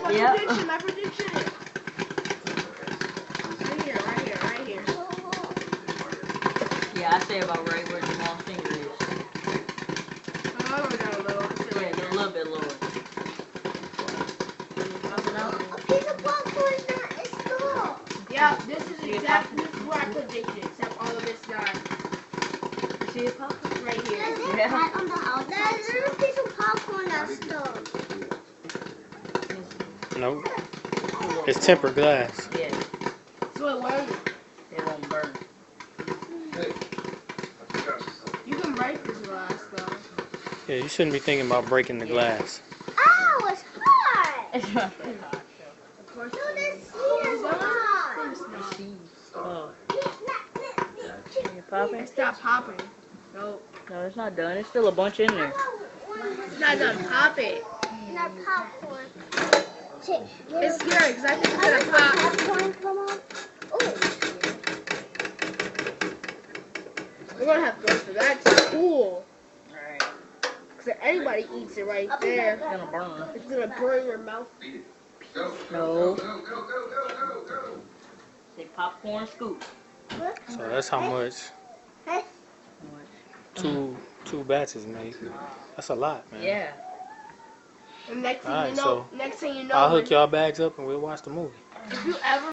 My prediction. Right here. Yeah, I say about right where Jamal's finger is. Oh, down a little. Yeah, a little bit lower. A piece of popcorn is not in school. Yeah, this is exactly what I predicted, except all of it's not. You see it, Papa? Right here. Yeah. Right on the outside. There's a little piece of popcorn that's still. No. It's tempered glass. Yeah, So it won't. it won't burn. You can break this glass though. Yeah, you shouldn't be thinking about breaking the glass. Ow, it's hot. It's not that hot. Of course. No, this seat is hot. Oh, you popping? It's not popping. Nope. No, it's not done. It's still a bunch in there. It's not done popping. Not popcorn. It's here exactly it's gonna pop. Popcorn, come on. Oh. We're gonna have to go for that to cool. Alright. Cause if anybody eats it right there, It's gonna burn. it's gonna burn your mouth. No. Say popcorn scoop. So that's how much two batches make. That's a lot, man. Yeah. And next thing Alright, you know, so next thing you know, I'll hook y'all bags up and we'll watch the movie. if you ever